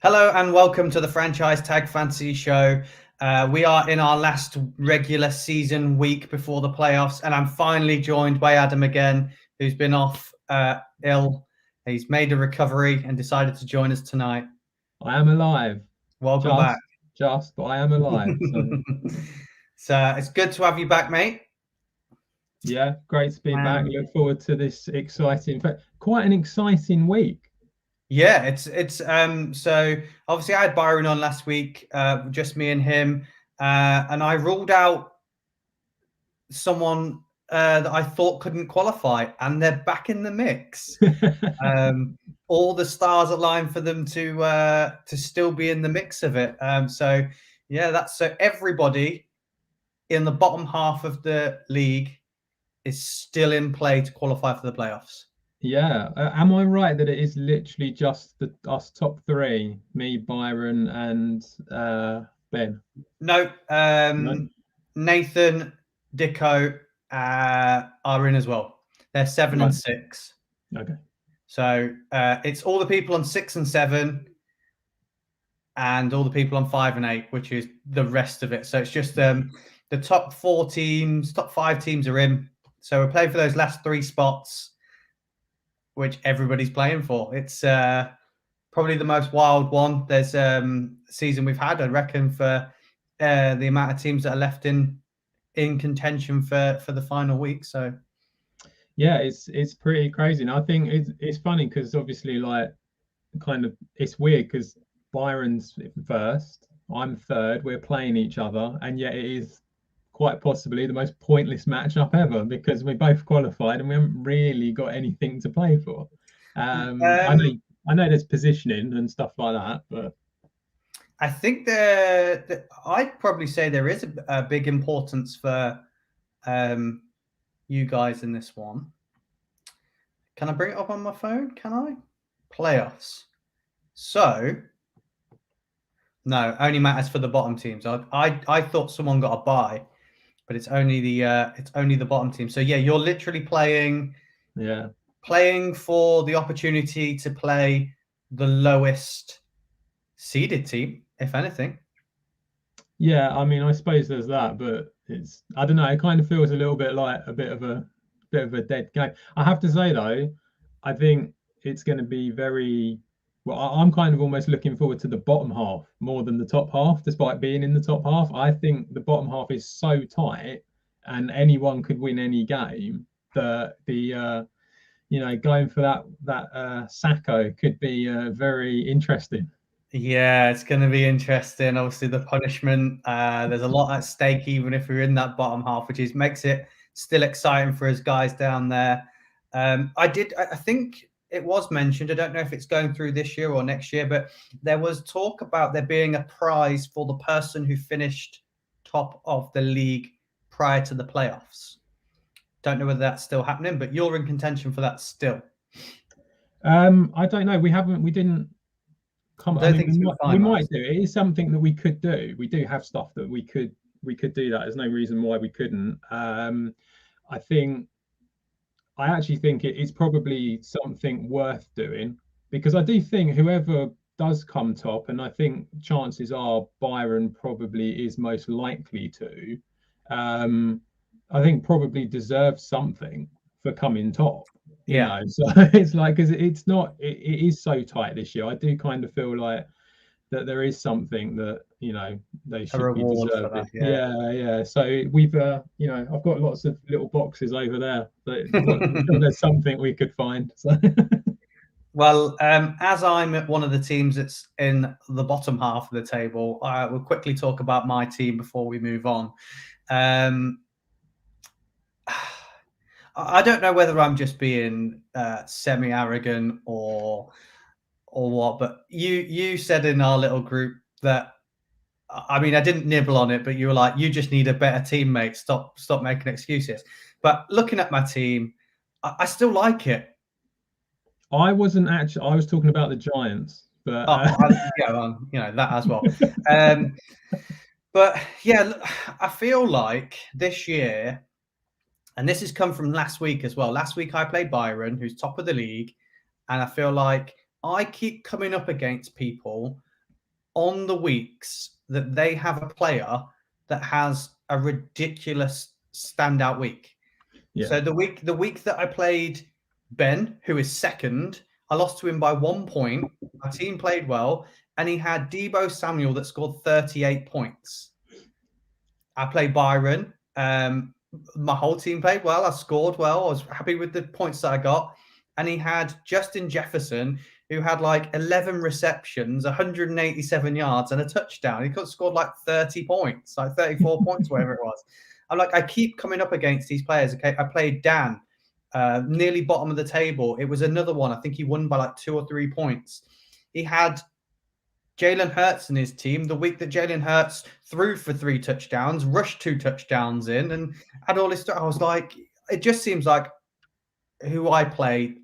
Hello and welcome to the Franchise Tag Fantasy Show. We are in our last regular season week before the playoffs, and I'm finally joined by Adam again, who's been off ill. He's made a recovery and decided to join us tonight. I am alive. Welcome back. But I am alive. So So it's good to have you back, mate. yeah, great to be back. Um, Look forward to this exciting, in fact, quite an exciting week. yeah, it's so obviously I had Byron on last week, just me and him, and I ruled out someone that I thought couldn't qualify, and they're back in the mix. All the stars align for them to still be in the mix of it. So yeah, that's so everybody in the bottom half of the league is still in play to qualify for the playoffs. Yeah, am I right that it is literally just us top three, me, Byron, and Ben? No, No? Nathan, Dicko are in as well. They're 7 and Right. 6. Okay. So it's all the people on 6 and 7, and all the people on 5 and 8, which is the rest of it. So it's just the top 4 teams, top 5 teams are in. So we're playing for those last 3 spots, which everybody's playing for. It's probably the most wild one. There's season we've had, I reckon, for the amount of teams that are left in contention for the final week. So Yeah, it's pretty crazy. And I think it's funny because obviously, like, kind of, it's weird because Byron's first, I'm third, we're playing each other, and yet it is quite possibly the most pointless matchup ever because we both qualified and we haven't really got anything to play for. um, I know there's positioning and stuff like that, but I think I'd probably say there is a big importance for you guys in this one. Can I bring it up on my phone? Can I? Playoffs. So no, only matters for the bottom teams. I thought someone got a bye, but it's only the bottom team. So yeah, you're literally yeah. playing for the opportunity to play the lowest seeded team, if anything. Yeah, I mean, I suppose there's that, but it's, I don't know, it kind of feels a little bit like a bit of a dead game. I have to say though, I think it's going to be very well. I'm kind of almost looking forward to the bottom half more than the top half, despite being in the top half. I think the bottom half is so tight, and anyone could win any game that going for that Sacco could be very interesting. Yeah, it's going to be interesting. Obviously, the punishment. There's a lot at stake, even if we're in that bottom half, which makes it still exciting for us guys down there. I think it was mentioned. I don't know if it's going through this year or next year, but there was talk about there being a prize for the person who finished top of the league prior to the playoffs. Don't know whether that's still happening, but you're in contention for that still. I don't know. We didn't come. I I don't mean, think it's been we might finalised. do. It is something that we could do. We do have stuff that we could do that. There's no reason why we couldn't. I think I actually think it's probably something worth doing because I do think whoever does come top, and I think chances are Byron probably is most likely to. Um, I think probably deserves something for coming top. Yeah, So it's like because it's not it is so tight this year. I do kind of feel like that there is something that they a should be reward for that. deserving. Yeah. Yeah. So we've I've got lots of little boxes over there. But I'm sure there's something we could find. So Well, as I'm at one of the teams that's in the bottom half of the table, we'll quickly talk about my team before we move on. Um, I don't know whether I'm just being semi-arrogant or what, but you said in our little group that, I mean, I didn't nibble on it, but you were like, you just need a better teammate. Stop making excuses. But looking at my team, I still like it. I wasn't actually. I was talking about the Giants, but Oh, yeah, well, that as well. Um, but yeah, I feel like this year, and this has come from last week as well. Last week I played Byron, who's top of the league, and I feel like I keep coming up against people on the weeks that they have a player that has a ridiculous standout week. Yeah. So the week that I played Ben, who is second, I lost to him by 1 point. My team played well, and he had Deebo Samuel that scored 38 points. I played Byron. My whole team played well. I scored well. I was happy with the points that I got. And he had Justin Jefferson, who had like 11 receptions, 187 yards, and a touchdown. He could have scored like 30 points, like 34 points, whatever it was. I'm like, I keep coming up against these players. Okay, I played Dan, nearly bottom of the table. It was another one. I think he won by like 2 or 3 points. He had Jalen Hurts in his team the week that Jalen Hurts threw for 3 touchdowns, rushed 2 touchdowns in, and had all this stuff. I was like, it just seems like who I play,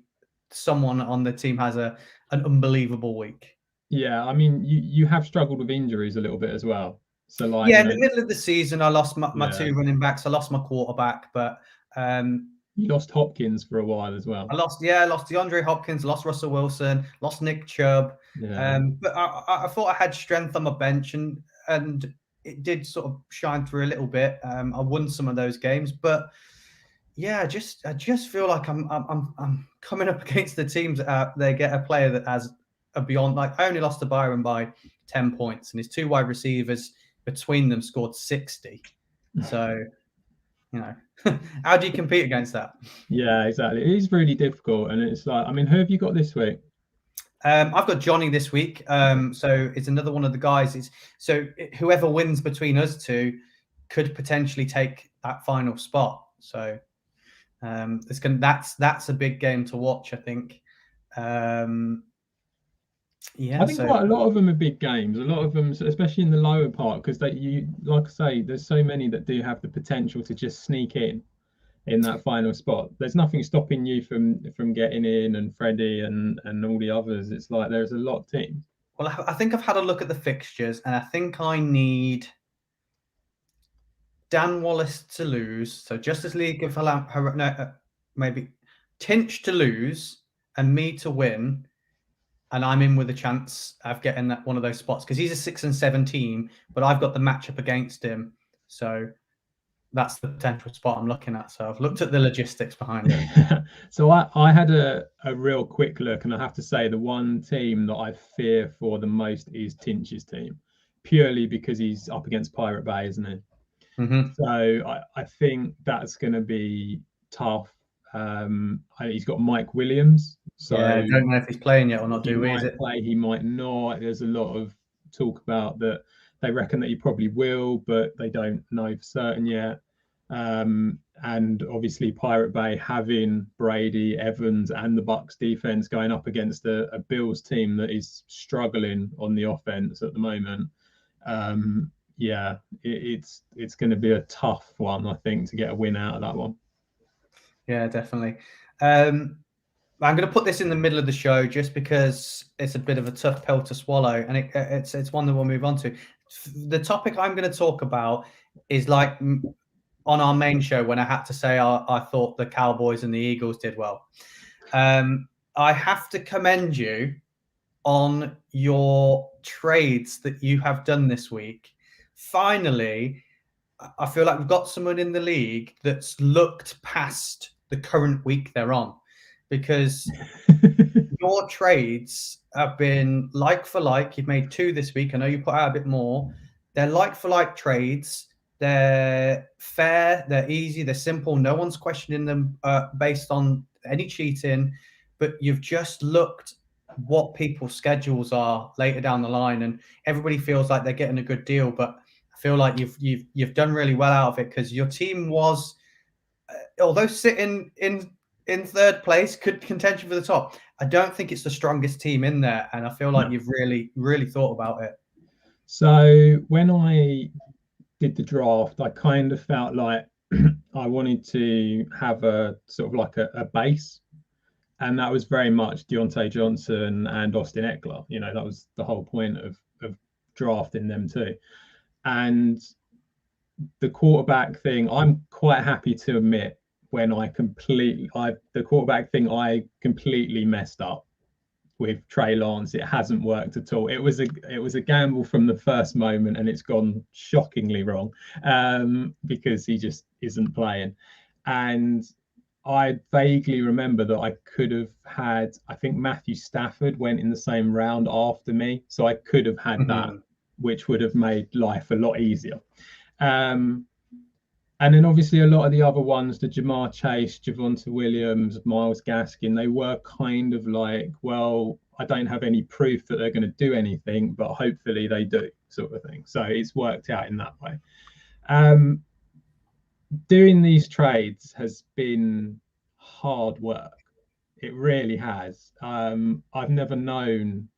someone on the team has an unbelievable week. Yeah, I mean, you have struggled with injuries a little bit as well. So like, yeah, in the middle of the season, I lost my Yeah. 2 running backs. I lost my quarterback, but you lost Hopkins for a while as well. I lost DeAndre Hopkins, lost Russell Wilson, lost Nick Chubb. Yeah. But I thought I had strength on my bench, and it did sort of shine through a little bit. I won some of those games, but yeah, I just feel like I'm coming up against the teams that they get a player that has a beyond. Like, I only lost to Byron by 10 points, and his 2 wide receivers between them scored 60. So, you know, how do you compete against that? Yeah, exactly. It is really difficult, and it's like, I mean, who have you got this week? I've got Johnny this week. So it's another one of the guys. Whoever wins between us two could potentially take that final spot. So that's a big game to watch, I think. Yeah, I think quite a lot of them are big games. A lot of them, especially in the lower part, because like I say, there's so many that do have the potential to just sneak in that final spot. There's nothing stopping you from getting in, and Freddie and all the others. It's like there's a lot of teams. Well, I think I've had a look at the fixtures, and I think I need Dan Wallace to lose. So Justice League of maybe Tinch to lose and me to win, and I'm in with a chance of getting that one of those spots, because he's a 6 and 7 team, but I've got the matchup against him. So that's the potential spot I'm looking at. So I've looked at the logistics behind it. So I had a real quick look, and I have to say the one team that I fear for the most is Tinch's team, purely because he's up against Pirate Bay, isn't he? Mm-hmm. So I think that's going to be tough. He's got Mike Williams. So yeah, I don't know if he's playing yet or not. He might play, he might not. There's a lot of talk about that. They reckon that he probably will, but they don't know for certain yet. And obviously Pirate Bay having Brady, Evans, and the Bucks defense going up against a Bills team that is struggling on the offense at the moment. Yeah, it's going to be a tough one, I think, to get a win out of that one. Yeah, definitely. I'm going to put this in the middle of the show just because it's a bit of a tough pill to swallow, and it's one that we'll move on to. The topic I'm going to talk about is like on our main show when I had to say I thought the Cowboys and the Eagles did well. I have to commend you on your trades that you have done this week. Finally, I feel like we've got someone in the league that's looked past the current week they're on, because your trades have been like for like. You've made 2 this week. I know you put out a bit more. They're like for like trades. They're fair. They're easy. They're simple. No one's questioning them based on any cheating. But you've just looked what people's schedules are later down the line, and everybody feels like they're getting a good deal. But I feel like you've done really well out of it, because your team was, although sitting in 3rd place, could contention for the top. I don't think it's the strongest team in there, and I feel like you've really, really thought about it. So when I did the draft, I kind of felt like I wanted to have a sort of like a base, and that was very much Deontay Johnson and Austin Eckler. You know, that was the whole point of drafting them too. And the quarterback thing, I'm quite happy to admit when the quarterback thing I completely messed up. with Trey Lance. It hasn't worked at all. It was a gamble from the first moment, and it's gone shockingly wrong because he just isn't playing. And I vaguely remember that I could have had, I think Matthew Stafford went in the same round after me, so I could have had that, which would have made life a lot easier. And then obviously a lot of the other ones, the Jamar Chase, Javonte Williams, Myles Gaskin, they were kind of like, well, I don't have any proof that they're going to do anything, but hopefully they do, sort of thing. So it's worked out in that way. Doing these trades has been hard work. It really has. I've never known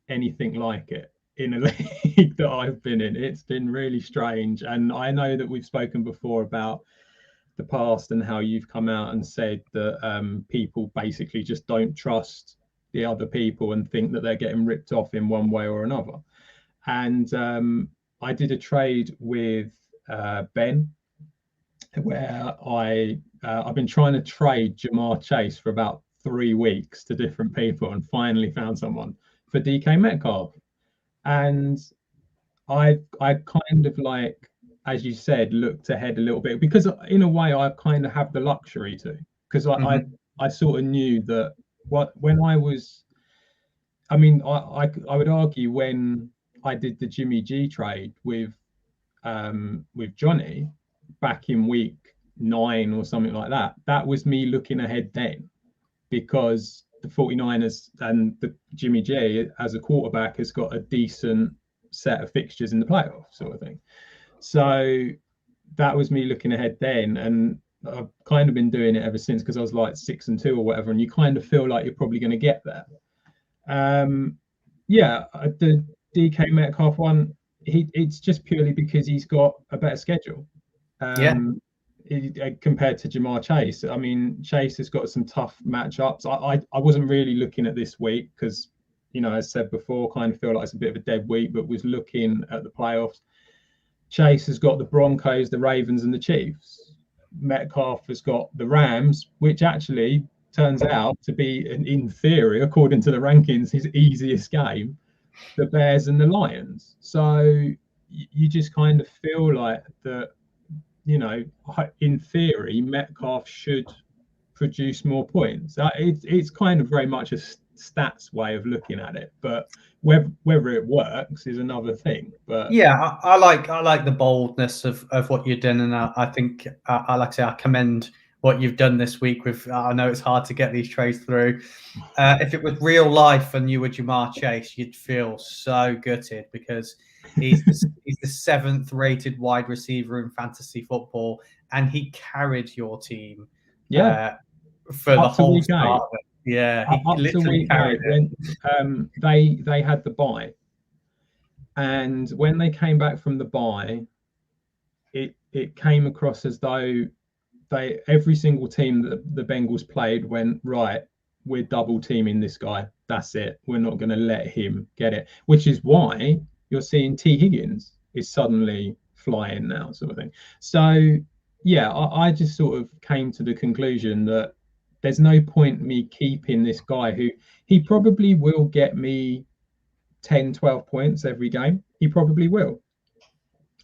anything like it in a league that I've been in. It's been really strange. And I know that we've spoken before about the past and how you've come out and said that people basically just don't trust the other people and think that they're getting ripped off in one way or another. And I did a trade with Ben where I've been trying to trade Jamar Chase for about 3 weeks to different people and finally found someone for DK Metcalf. And I kind of, like, as you said, looked ahead a little bit because in a way I kind of have the luxury to, because I sort of knew that when I was, I mean, I would argue when I did the Jimmy G trade with Johnny back in week 9 or something like that, that was me looking ahead then, because the 49ers and the Jimmy G as a quarterback has got a decent set of fixtures in the playoffs, sort of thing. So that was me looking ahead then, and I've kind of been doing it ever since, because I was like 6-2 or whatever, and you kind of feel like you're probably going to get there. The DK Metcalf one, it's just purely because he's got a better schedule. Compared to Jamar Chase. I mean, Chase has got some tough matchups. I wasn't really looking at this week because, you know, as said before, kind of feel like it's a bit of a dead week, but was looking at the playoffs. Chase has got the Broncos, the Ravens, and the Chiefs. Metcalf has got the Rams, which actually turns out to be, in theory, according to the rankings, his easiest game, the Bears and the Lions. So you just kind of feel like that, you know, in theory, Metcalf should produce more points. It's kind of very much a stats way of looking at it, but whether it works is another thing. But yeah, I like the boldness of what you've done, and I think I like to say I commend what you've done this week. With I know it's hard to get these trades through. If it was real life and you were Jamar Chase, you'd feel so gutted because he's the 7th rated wide receiver in fantasy football, and he carried your team. For the whole start of it. Yeah, he literally carried it. When they had the bye, and when they came back from the bye, it came across as though every single team that the Bengals played went, right, we're double teaming this guy. That's it. We're not going to let him get it, which is why you're seeing T. Higgins is suddenly flying now, sort of thing. So yeah, I just sort of came to the conclusion that there's no point me keeping this guy who he probably will get me 10, 12 points every game. He probably will.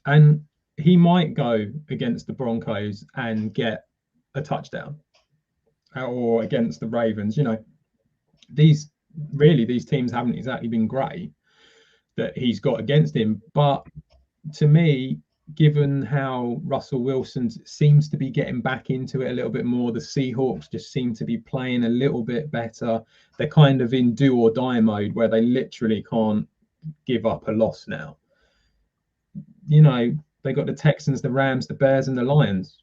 And he might go against the Broncos and get a touchdown, or against the Ravens. You know, these teams haven't exactly been great that he's got against him. But to me, given how Russell Wilson seems to be getting back into it a little bit more, the Seahawks just seem to be playing a little bit better. They're kind of in do or die mode where they literally can't give up a loss now. You know, they got the Texans, the Rams, the Bears, and the Lions.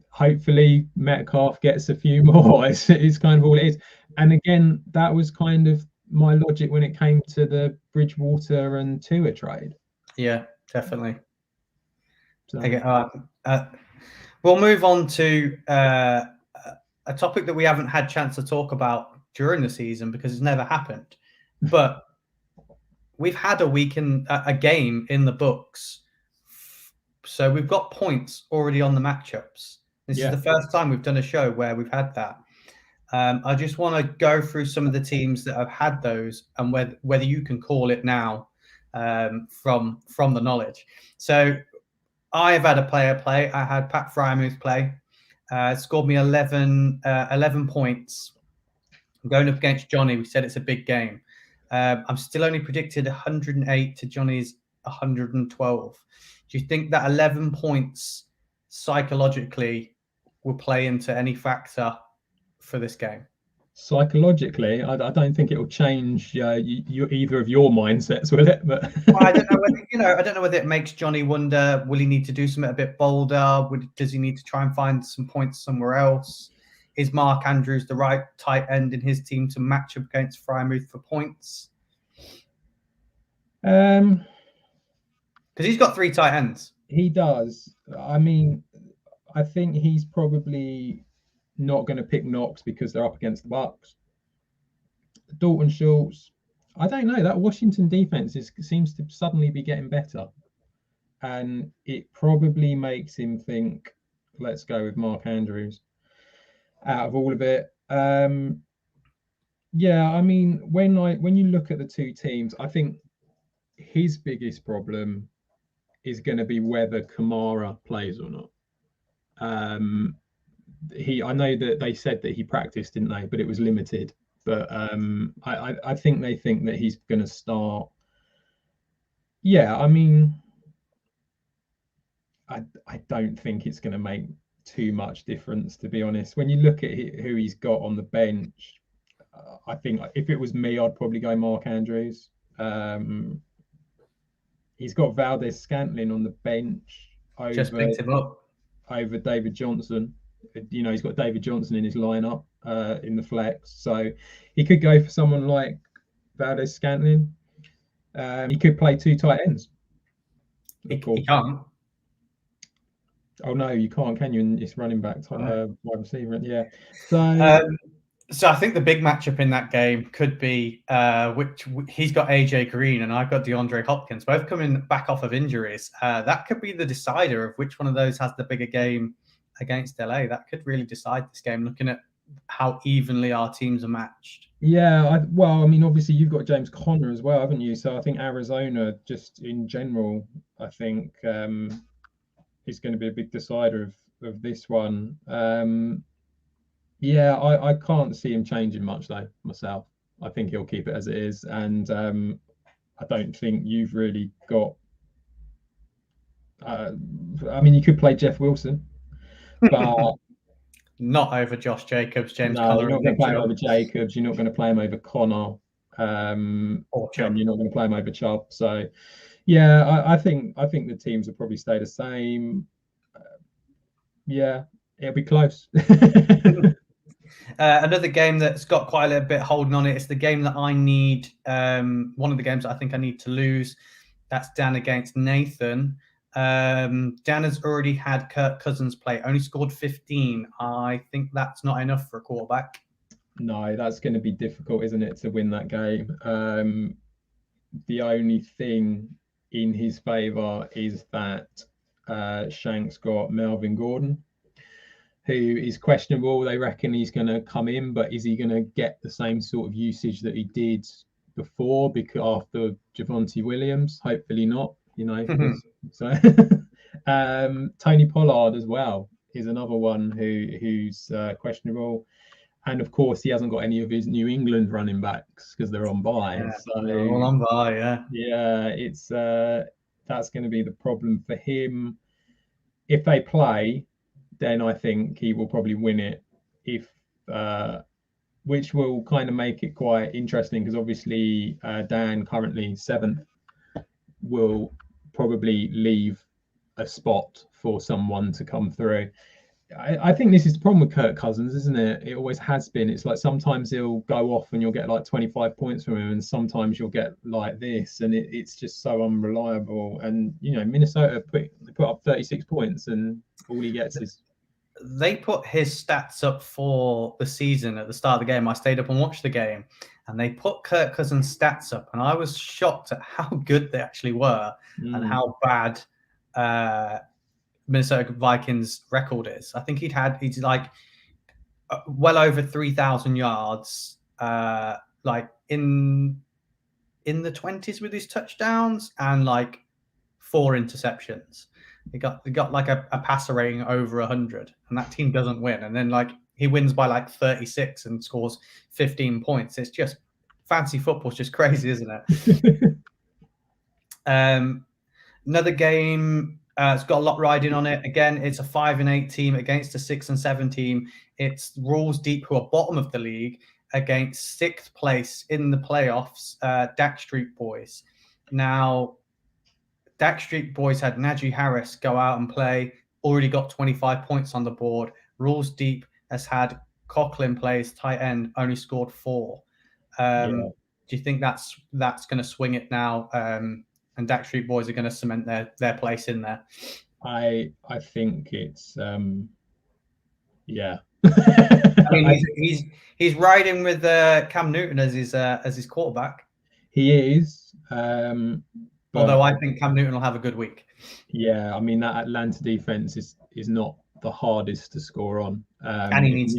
Hopefully Metcalf gets a few more. It's kind of all it is. And again, that was kind of my logic when it came to the Bridgewater and Tua trade. Yeah, definitely. So, we'll move on to a topic that we haven't had a chance to talk about during the season because it's never happened. But we've had a game in the books. So we've got points already on the matchups. This is the first time we've done a show where we've had that. I just want to go through some of the teams that have had those and whether you can call it now from the knowledge. So I've had a player play. I had Pat Frymouth play. Scored me 11 points. I'm going up against Johnny. We said it's a big game. I'm still only predicted 108 to Johnny's 112. Do you think that 11 points psychologically will play into any factor for this game? Psychologically, I don't think it will change either of your mindsets, will it? But well, I don't know whether I don't know whether it makes Johnny wonder. Will he need to do something a bit bolder? Does he need to try and find some points somewhere else? Is Mark Andrews the right tight end in his team to match up against Frymouth for points? Because he's got 3 tight ends. He does. I mean, I think he's probably not going to pick Knox because they're up against the Bucks. Dalton Schultz, I don't know. That Washington defense seems to suddenly be getting better, and it probably makes him think, "Let's go with Mark Andrews." Out of all of it, yeah. I mean, when you look at the two teams, I think his biggest problem is going to be whether Kamara plays or not. I know that they said that he practiced, didn't they? But it was limited. But I think they think that he's going to start. Yeah, I mean, I don't think it's going to make too much difference, to be honest. When you look at who he's got on the bench, I think if it was me, I'd probably go Mark Andrews. He's got Valdez-Scantling on the bench Just picked him up over David Johnson. He's got David Johnson in his lineup in the flex, so he could go for someone like Valdez-Scantling. He could play 2 tight ends. He can't. Oh no, you can't, can you? It's running back, wide receiver. Yeah. So I think the big matchup in that game could be which he's got AJ Green and I've got DeAndre Hopkins, both coming back off of injuries. That could be the decider of which one of those has the bigger game against LA. That could really decide this game, looking at how evenly our teams are matched. Yeah, I mean, obviously you've got James Conner as well, haven't you? So I think Arizona, just in general, I think is going to be a big decider of this one. Yeah, I can't see him changing much though, myself. I think he'll keep it as it is. And I don't think you've really got... I mean, you could play Jeff Wilson, but... not over Josh Jacobs, James No, Conner. you're not going to play him over Jacobs. You're not going to play him over Connor. Or Chubb. And you're not going to play him over Chubb. So, yeah, I think the teams will probably stay the same. Yeah, it'll be close. Another game that's got quite a little bit holding on it. It's the game that I need. One of the games that I think I need to lose. That's Dan against Nathan. Dan has already had Kirk Cousins play, only scored 15. I think that's not enough for a quarterback. No, that's going to be difficult, isn't it, to win that game? The only thing in his favour is that Shank's got Melvin Gordon, who is questionable. They reckon he's going to come in, but is he going to get the same sort of usage that he did before? Because after Javonte Williams, hopefully not. So Tony Pollard as well is another one who's questionable, and of course he hasn't got any of his New England running backs because they're on bye. Yeah, so they're all on bye. Yeah, it's that's going to be the problem for him. If they play, then I think he will probably win it. Which will kind of make it quite interesting because obviously Dan, currently 7th, will probably leave a spot for someone to come through. I think this is the problem with Kirk Cousins, isn't it? It always has been. It's like sometimes he'll go off and you'll get like 25 points from him, and sometimes you'll get like this, and it's just so unreliable. And Minnesota put up 36 points, and all he gets is... They put his stats up for the season at the start of the game. I stayed up and watched the game, and they put Kirk Cousins' stats up, and I was shocked at how good they actually were and how bad Minnesota Vikings record is. I think he's like well over 3,000 yards, like in the 20s with his touchdowns, and like 4 interceptions. He got like a passer rating over 100, and that team doesn't win. And then like he wins by like 36 and scores 15 points. It's just fancy football's just crazy, isn't it? Another game, it's got a lot riding on it. Again, it's a 5 and 8 team against a 6 and 7 team. It's Rules Deep, who are bottom of the league, against 6th place in the playoffs, Dak Street Boys. Now, Dak Street Boys had Najee Harris go out and play, already got 25 points on the board. Rules Deep has had Coughlin play as tight end, only scored 4. Do you think that's going to swing it now? And Dak Street Boys are going to cement their place in there? I think it's yeah. I mean, he's riding with Cam Newton as his quarterback. He is. Although I think Cam Newton will have a good week. Yeah, I mean, that Atlanta defense is not the hardest to score on. And he needs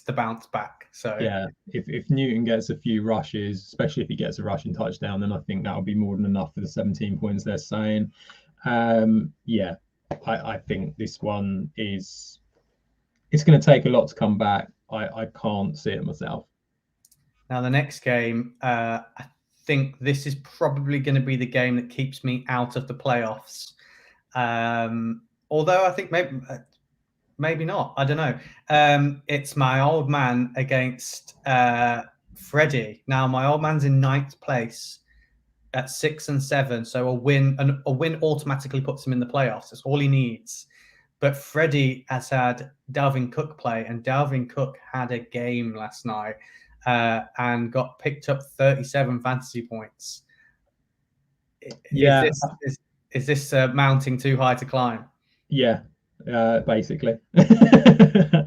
to bounce back. So yeah, if Newton gets a few rushes, especially if he gets a rushing touchdown, then I think that'll be more than enough for the 17 points they're saying. Yeah, I think this one it's going to take a lot to come back. I can't see it myself. Now the next game, I think this is probably going to be the game that keeps me out of the playoffs. Although I think maybe not. I don't know. It's my old man against Freddie. Now my old man's in 9th place at 6 and 7, so a win automatically puts him in the playoffs. That's all he needs. But Freddie has had Dalvin Cook play, and Dalvin Cook had a game last night and got picked up 37 fantasy points. Yeah. Is this mounting too high to climb? Yeah, basically. Yeah.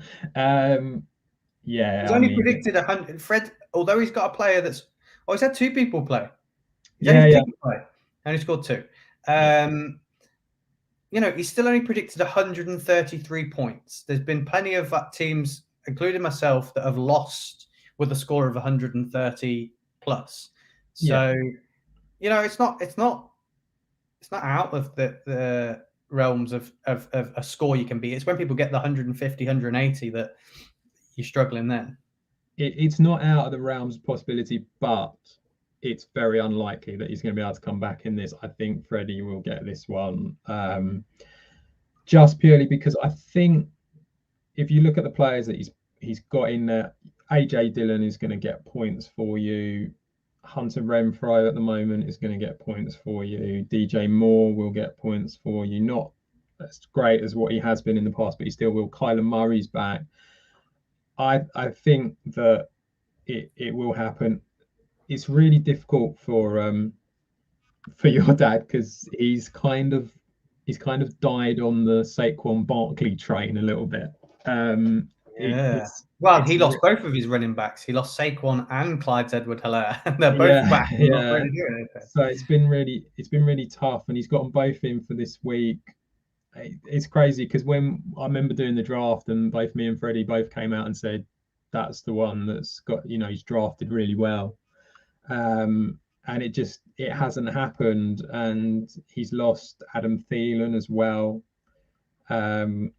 He's only predicted 100. Fred, although he's got a player he's had 2 people play. And he scored 2. He's still only predicted 133 points. There's been plenty of teams, including myself, that have lost with a score of 130 plus. So, it's not out of the realms of a score you can beat. It's when people get the 150, 180 that you're struggling then. It's not out of the realms of possibility, but it's very unlikely that he's going to be able to come back in this. I think Freddie will get this one, just purely because I think if you look at the players that he's got in there, AJ Dillon is going to get points for you. Hunter Renfrow at the moment is going to get points for you. DJ Moore will get points for you. Not as great as what he has been in the past, but he still will. Kyler Murray's back. I think that it will happen. It's really difficult for your dad because he's kind of died on the Saquon Barkley train a little bit. He lost both of his running backs. He lost Saquon and Clyde Edwards-Helaire. They're both back. Yeah. So it's been really tough, and he's got them both in for this week. It's crazy because when I remember doing the draft, and both me and Freddie both came out and said that's the one that's got, he's drafted really well. And it hasn't happened, and he's lost Adam Thielen as well. The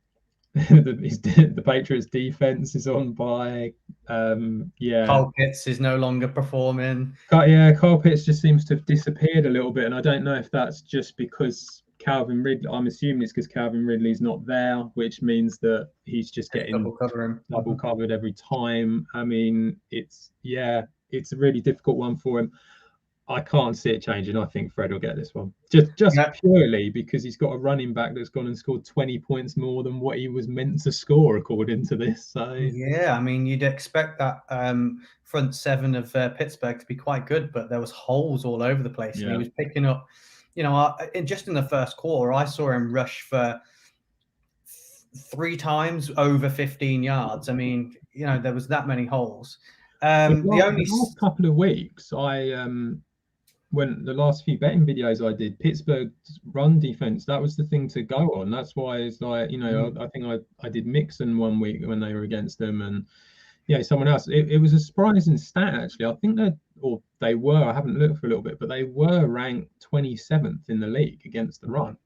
Patriots defense is on by. Kyle Pitts is no longer performing. Kyle Pitts just seems to have disappeared a little bit, and I don't know if that's just because Calvin Ridley. I'm assuming it's because Calvin Ridley's not there, which means that he's just getting double covered every time. I mean, it's a really difficult one for him. I can't see it changing. I think Fred will get this one. Just purely because he's got a running back that's gone and scored 20 points more than what he was meant to score according to this. So yeah, I mean, you'd expect that front 7 of Pittsburgh to be quite good, but there was holes all over the place. And he was picking up, just in the first quarter, I saw him rush for 3 times over 15 yards. I mean, there was that many holes. The last couple of weeks, when the last few betting videos I did, Pittsburgh's run defense, that was the thing to go on. That's why it's like, I think I did Mixon one week when they were against them, and someone else. It was a surprising stat actually. I think they were. I haven't looked for a little bit, but they were ranked 27th in the league against the run.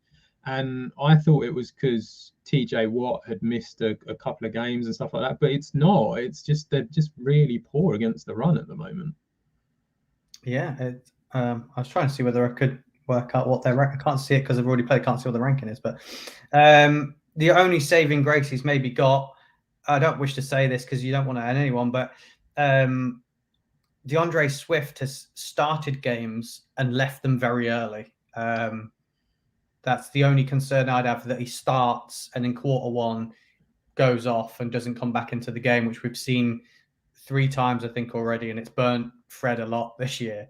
And I thought it was because TJ Watt had missed a couple of games and stuff like that, but it's not. It's just they're just really poor against the run at the moment. Yeah, I was trying to see whether I could work out what their rank. I can't see it because I've already played. Can't see what the ranking is. But the only saving grace he's maybe got. I don't wish to say this because you don't want to add anyone, but DeAndre Swift has started games and left them very early. That's the only concern I'd have, that he starts and in quarter one goes off and doesn't come back into the game, which we've seen 3 times, I think, already, and it's burnt Fred a lot this year.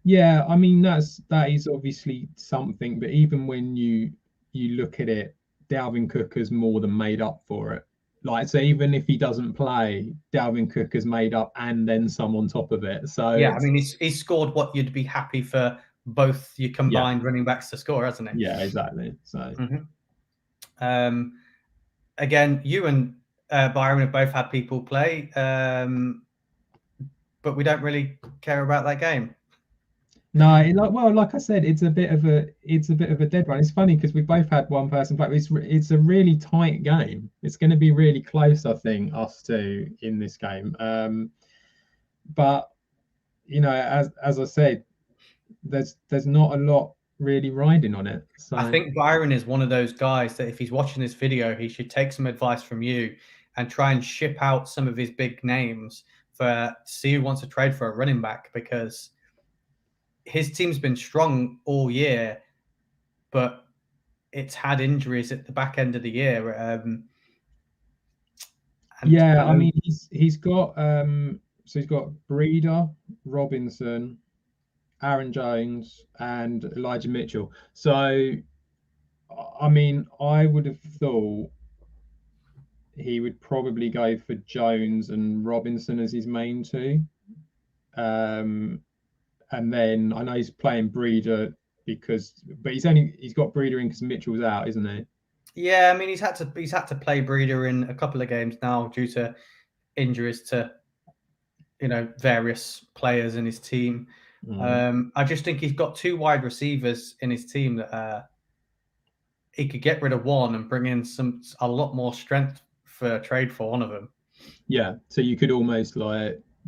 Yeah, I mean that is obviously something, but even when you look at it, Dalvin Cook has more than made up for it. Like, so even if he doesn't play, Dalvin Cook has made up and then some on top of it. So yeah, I mean he's scored what you'd be happy for both your combined running backs to score, hasn't he? Yeah, exactly. So again, you and Byron have both had people play, but we don't really care about that game. No, like I said, it's a bit of a dead run. It's funny because we both had one person play. It's a really tight game. It's going to be really close, I think, us two in this game. But as I said, there's not a lot really riding on it. So I think Byron is one of those guys that if he's watching this video, he should take some advice from you and try and ship out some of his big names for see who wants to trade for a running back, because his team's been strong all year, but it's had injuries at the back end of the year. I mean, he's got he's got Breida, Robinson, Aaron Jones, and Elijah Mitchell. So, I mean, I would have thought he would probably go for Jones and Robinson as his main two. And then I know he's playing Breida but he's got Breida in because Mitchell's out, isn't he? Yeah, I mean he's had to play Breida in a couple of games now due to injuries to various players in his team. I just think he's got 2 wide receivers in his team that he could get rid of one and bring in a lot more strength for trade for one of them. Yeah, so you could almost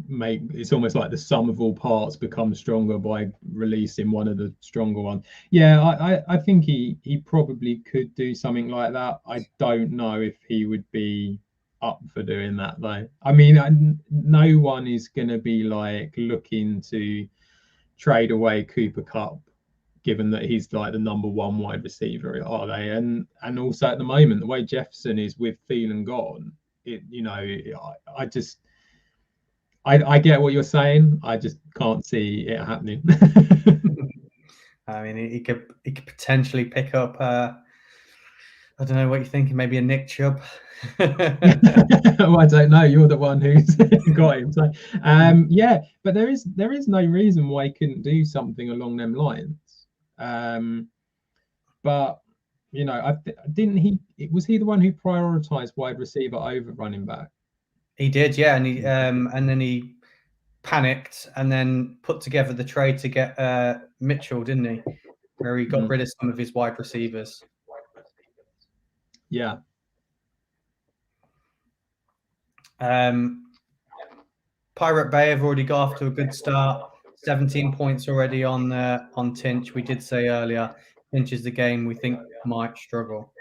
it's almost like the sum of all parts becomes stronger by releasing one of the stronger ones. Yeah, I think he probably could do something like that. I don't know if he would be up for doing that though. I mean, no one is going to be looking to trade away Cooper Kupp, given that he's the number 1 wide receiver, are they? And also at the moment, the way Jefferson is with Thielen gone, I get what you're saying. I just can't see it happening. I mean, he could potentially pick up. I don't know what you're thinking. Maybe a Nick Chubb. Well, I don't know. You're the one who's got him. So, but there is no reason why he couldn't do something along them lines. But didn't he? Was he the one who prioritized wide receiver over running back? He did, yeah, and and then he panicked and then put together the trade to get Mitchell, didn't he? Where he got rid of some of his wide receivers. Yeah. Pirate Bay have already got off to a good start. 17 points already on Tinch. We did say earlier, Tinch is the game we think might struggle.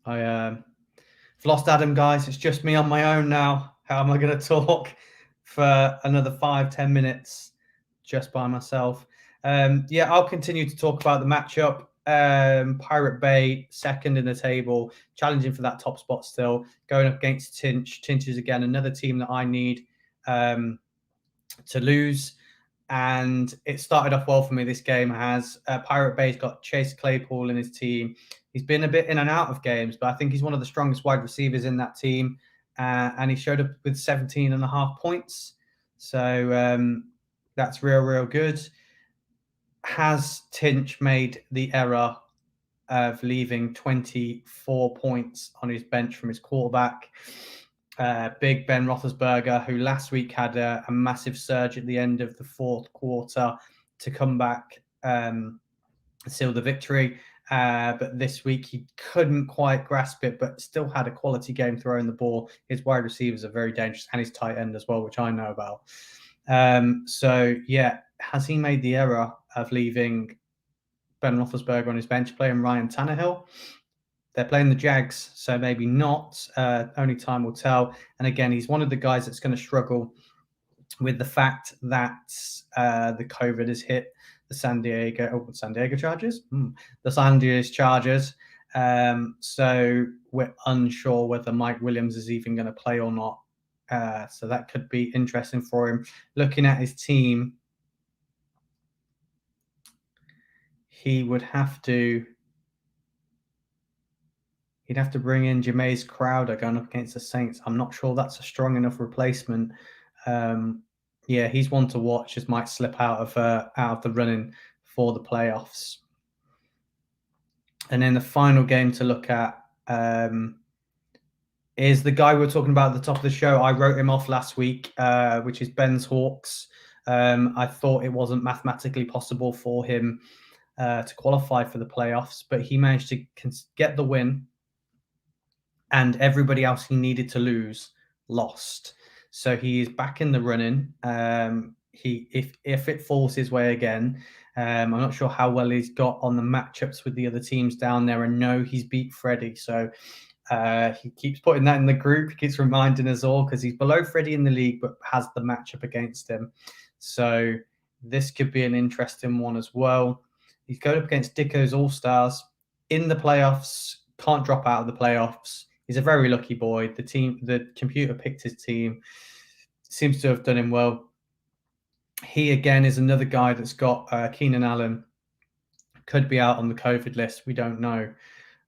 I've lost Adam, guys. It's just me on my own now. How am I going to talk for another 5-10 minutes just by myself? I'll continue to talk about the matchup. Pirate Bay, second in the table, challenging for that top spot still, going up against Tinch. Tinch is, again, another team that I need to lose. And it started off well for me. This game has Pirate Bay's got Chase Claypool in his team. He's been a bit in and out of games, but I think he's one of the strongest wide receivers in that team. And he showed up with 17.5 points. So that's real good. Has Tinch made the error of leaving 24 points on his bench from his quarterback? Big Ben Roethlisberger, who last week had a massive surge at the end of the fourth quarter to come back, seal the victory. But this week he couldn't quite grasp it, but still had a quality game throwing the ball. His wide receivers are very dangerous, and his tight end as well, which I know about. So yeah, has he made the error of leaving Ben Roethlisberger on his bench, playing Ryan Tannehill? They're playing the Jags, so maybe not. Only time will tell. And again, he's one of the guys that's going to struggle with the fact that the COVID has hit the San Diego Chargers, the Los Angeles Chargers. So we're unsure whether Mike Williams is even going to play or not. So that could be interesting for him. Looking at his team, he would have to. He'd have to bring in Jameis Crowder going up against the Saints. I'm not sure that's a strong enough replacement. Yeah, he's one to watch. Just might slip out of the running for the playoffs. And then the final game to look at is the guy we were talking about at the top of the show. I wrote him off last week, which is Ben's Hawks. I thought it wasn't mathematically possible for him to qualify for the playoffs, but he managed to get the win. And everybody else he needed to lose lost. So he is back in the running. If it falls his way again, I'm not sure how well he's got on the matchups with the other teams down there. And no, he's beat Freddie. So he keeps putting that in the group. He keeps reminding us all because he's below Freddie in the league, but has the matchup against him. So this could be an interesting one as well. He's going up against Dicko's All-Stars in the playoffs. Can't drop out of the playoffs. He's a very lucky boy. The computer picked his team. Seems to have done him well. He, again, is another guy that's got Keenan Allen. Could be out on the COVID list. We don't know.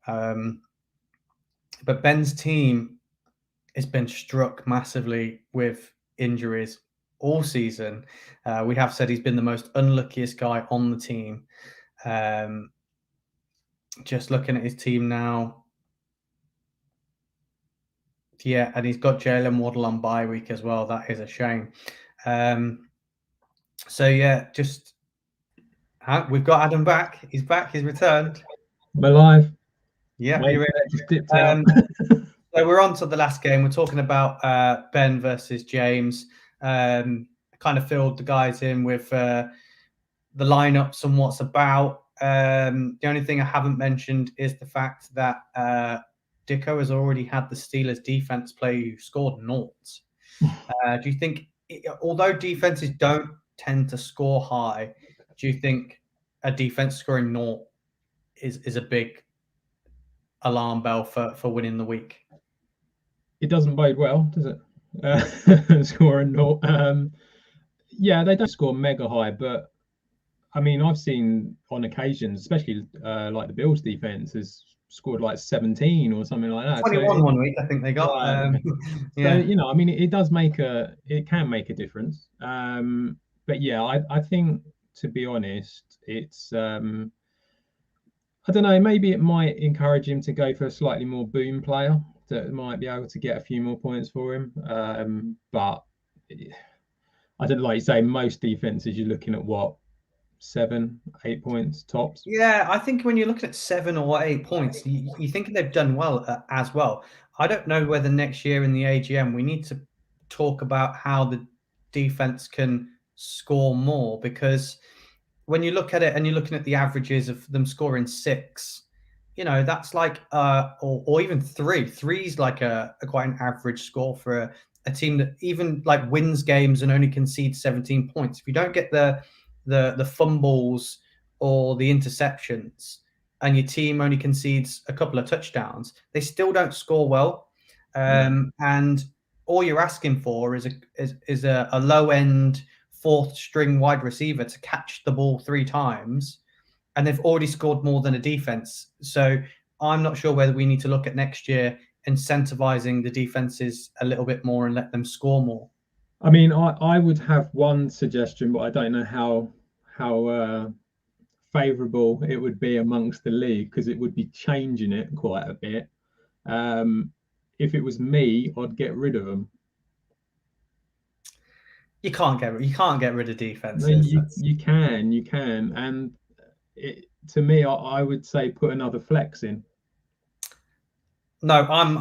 But Ben's team has been struck massively with injuries all season. We have said he's been the most unluckiest guy on the team. Just looking at his team now. Yeah, and he's got Jalen Waddle on bye week as well. That is a shame. So yeah, we've got Adam back. He's back. He's returned. I'm alive. Yeah, you're just dipped out. So we're on to the last game. We're talking about Ben versus James. Kind of filled the guys in with the lineups and what's about. The only thing I haven't mentioned is the fact that Dicko has already had the Steelers defense player who scored naught. Do you think, although defenses don't tend to score high, do you think a defense scoring naught is a big alarm bell for winning the week? It doesn't bode well, does it? Scoring naught. Yeah, they don't score mega high, but I mean, I've seen on occasions, especially like the Bills defense has scored like 17 or something like that. 21 so 1 week, I think they got. Yeah. So, you know, I mean, it can make a difference. But yeah, I think, to be honest, it's, I don't know, maybe it might encourage him to go for a slightly more boom player that might be able to get a few more points for him. But I don't know, like you say, most defenses, you're looking at what, 7-8 points tops. Yeah, I think when you're looking at 7 or 8 points, you think they've done well as well. I don't know whether next year in the AGM we need to talk about how the defense can score more, because when you look at it and you're looking at the averages of them scoring 6, you know, that's like or even 3. 3 is like a quite an average score for a team that even like wins games and only concedes 17 points. If you don't get the fumbles or the interceptions and your team only concedes a couple of touchdowns, they still don't score well. And all you're asking for is a low end 4th string wide receiver to catch the ball 3 times, and they've already scored more than a defense. So I'm not sure whether we need to look at next year incentivizing the defenses a little bit more and let them score more. I mean, I would have one suggestion, but I don't know how favourable it would be amongst the league, because it would be changing it quite a bit. If it was me, I'd get rid of them. You can't get rid of defenses. No, you can, and to me, I would say put another flex in. No, I'm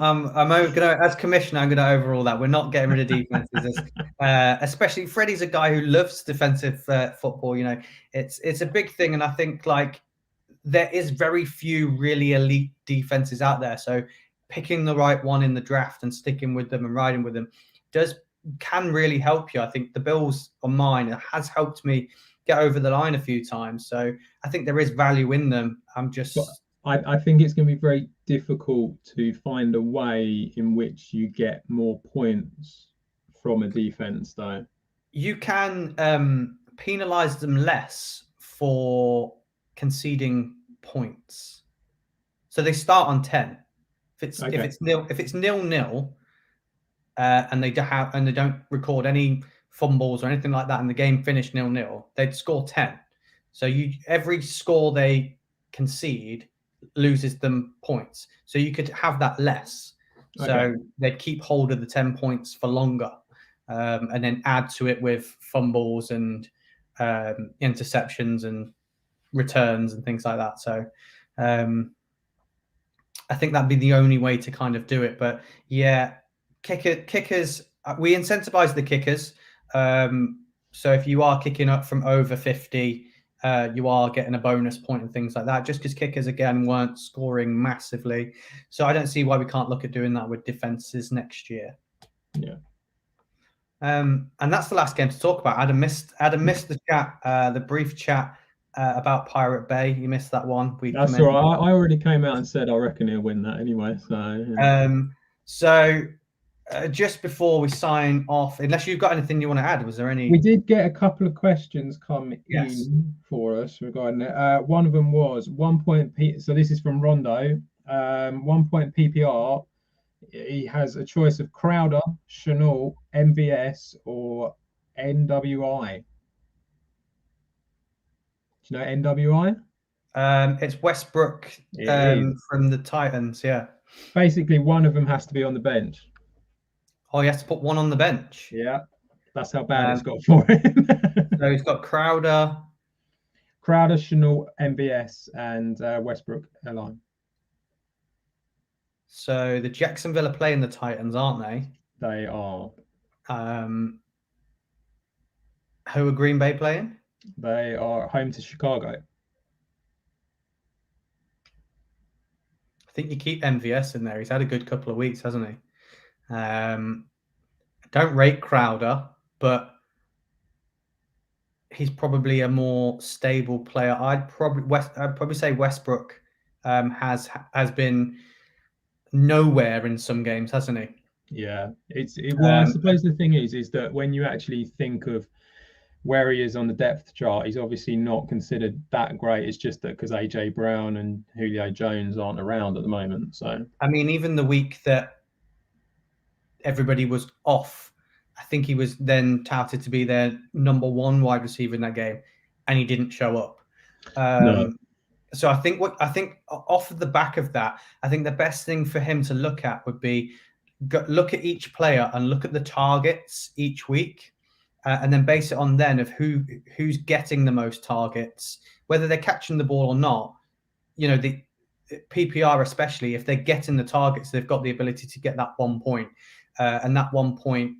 gonna, as commissioner, I'm gonna overrule that. We're not getting rid of defenses, especially Freddie's a guy who loves defensive football. You know, it's a big thing, and I think like there is very few really elite defenses out there. So picking the right one in the draft and sticking with them and riding with them can really help you. I think the Bills on mine has helped me get over the line a few times. So I think there is value in them. I think it's going to be very difficult to find a way in which you get more points from a defense, though. You can penalize them less for conceding points. So they start on 10. If it's 0-0, and they don't record any fumbles or anything like that, and the game finished 0-0, they'd score 10. So every score they concede loses them points. So you could have that less. So they'd keep hold of the 10 points for longer, and then add to it with fumbles and interceptions and returns and things like that. So I think that'd be the only way to kind of do it. But yeah, kickers, we incentivize the kickers. So if you are kicking up from over 50, you are getting a bonus point and things like that, just because kickers again weren't scoring massively. So I don't see why we can't look at doing that with defenses next year. Yeah. And that's the last game to talk about. Adam missed the chat, the brief chat about Pirate Bay. You missed that one. That's all right. I already came out and said I reckon he'll win that anyway. So yeah. Just before we sign off, unless you've got anything you want to add, was there any? We did get a couple of questions come in for us regarding it. One of them was 1 point. So this is from Rondo. 1 point PPR. He has a choice of Crowder, Shenault, MVS, or NWI. Do you know NWI? It's Westbrook from the Titans. Yeah. Basically, one of them has to be on the bench. Oh, he has to put one on the bench. Yeah, that's how bad it's got for him. So he's got Crowder, Shenault, MVS, and Westbrook line. So the Jacksonville are playing the Titans, aren't they? They are. Who are Green Bay playing? They are home to Chicago. I think you keep MVS in there. He's had a good couple of weeks, hasn't he? I don't rate Crowder, but he's probably a more stable player. I'd probably say Westbrook has been nowhere in some games, hasn't he? Yeah, well, I suppose the thing is that when you actually think of where he is on the depth chart, he's obviously not considered that great. It's just that because AJ Brown and Julio Jones aren't around at the moment. So I mean, even the week that everybody was off, I think he was then touted to be their number one wide receiver in that game, and he didn't show up. No. So I think off of the back of that, I think the best thing for him to look at would be look at each player and look at the targets each week, and then base it on then of who's getting the most targets, whether they're catching the ball or not. You know, the PPR especially, if they're getting the targets, they've got the ability to get that 1 point, and that 1 point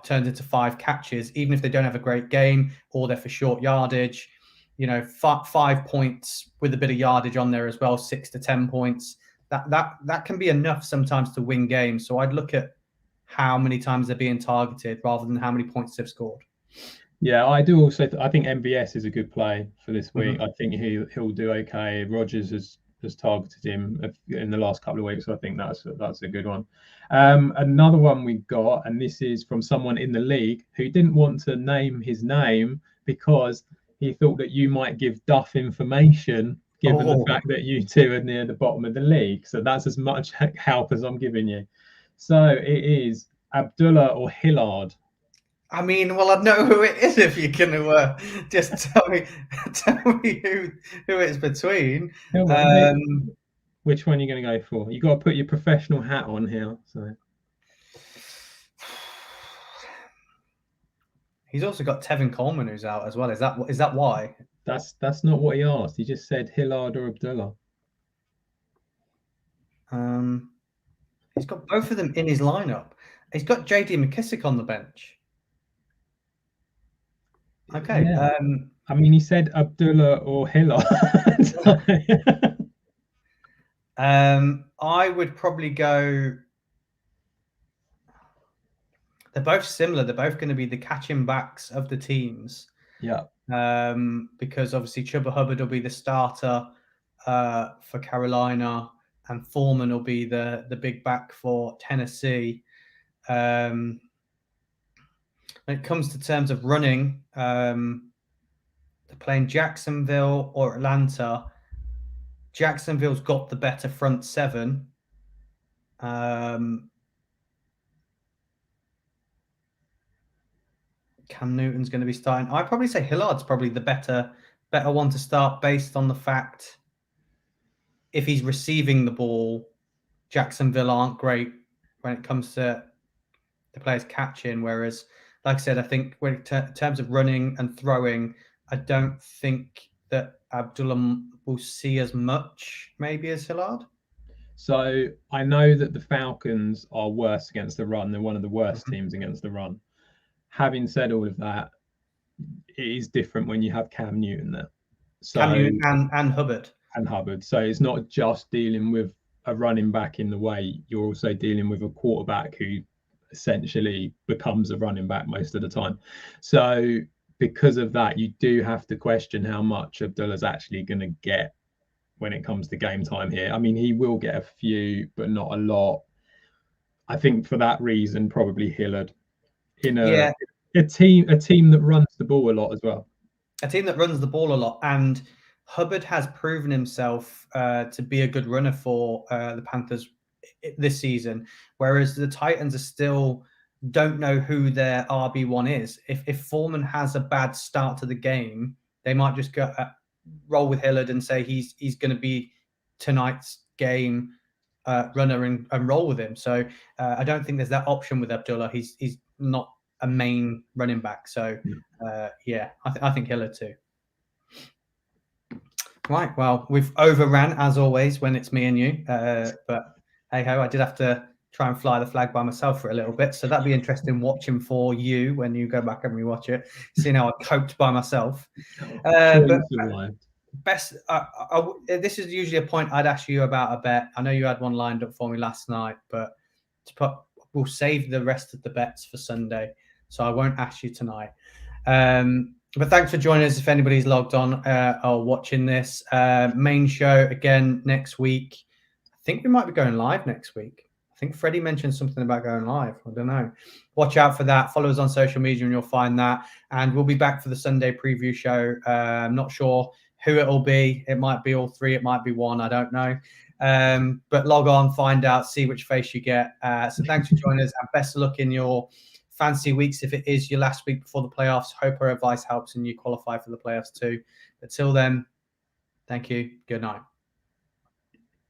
turns into 5 catches, even if they don't have a great game or they're for short yardage. You know, 5 points with a bit of yardage on there as well, 6 to 10 points. That can be enough sometimes to win games. So I'd look at how many times they're being targeted rather than how many points they've scored. Yeah, I do also. I think MVS is a good play for this week. I think he'll do okay. Rodgers has targeted him in the last couple of weeks. So I think that's a good one. Another one we got, and this is from someone in the league who didn't want to name his name because he thought that you might give Duff information given Oh. the fact that you two are near the bottom of the league. So that's as much help as I'm giving you. So it is Abdullah or Hillard. I mean, well, I'd know who it is if you're going to just tell me who it's between. Which one are you going to go for? You got to put your professional hat on here. So he's also got Tevin Coleman who's out as well. Is that why? That's not what he asked. He just said Hillard or Abdullah. He's got both of them in his lineup. He's got JD McKissick on the bench. Okay. Yeah. I mean, he said Abdullah or Hillard. I would probably go. They're both similar. They're both going to be the catching backs of the teams. Yeah. Because obviously Chuba Hubbard will be the starter for Carolina, and Foreman will be the big back for Tennessee. When it comes to terms of running, they're playing Jacksonville or Atlanta. Jacksonville's got the better front seven. Cam Newton's going to be starting. I'd probably say Hillard's probably the better one to start, based on the fact if he's receiving the ball, Jacksonville aren't great when it comes to the players catching. Whereas, like I said, I think when in terms of running and throwing, I don't think that Abdullah will see as much maybe as Hillard. So I know that the Falcons are worse against the run. They're one of the worst teams against the run. Having said all of that, it is different when you have Cam Newton there. So, Cam Newton and Hubbard. And Hubbard. So it's not just dealing with a running back in the way, you're also dealing with a quarterback who essentially becomes a running back most of the time. So because of that, you do have to question how much Abdullah's actually going to get when it comes to game time here. I mean, he will get a few, but not a lot. I think for that reason, probably Hillard in a team that runs the ball a lot as well. A team that runs the ball a lot, and Hubbard has proven himself to be a good runner for the Panthers this season, whereas the Titans are still don't know who their RB1 is. If Foreman has a bad start to the game, they might just go roll with Hillard and say he's going to be tonight's game runner and roll with him. So I don't think there's that option with Abdullah. He's not a main running back. So I think Hillard too. Right. Well, we've overran as always when it's me and you. But hey ho, I did have to try and fly the flag by myself for a little bit. So that'd be interesting watching for you when you go back and rewatch it, seeing how I coped by myself. But best. This is usually a point I'd ask you about a bet. I know you had one lined up for me last night, but we'll save the rest of the bets for Sunday, so I won't ask you tonight. But thanks for joining us. If anybody's logged on or watching this main show again next week, I think we might be going live next week. I think Freddie mentioned something about going live. I don't know. Watch out for that. Follow us on social media and you'll find that. And we'll be back for the Sunday preview show. I'm not sure who it'll be. It might be all three. It might be one. I don't know. But log on, find out, see which face you get. So thanks for joining us, and best of luck in your fancy weeks. If it is your last week before the playoffs, hope our advice helps and you qualify for the playoffs too. But till then, thank you. Good night.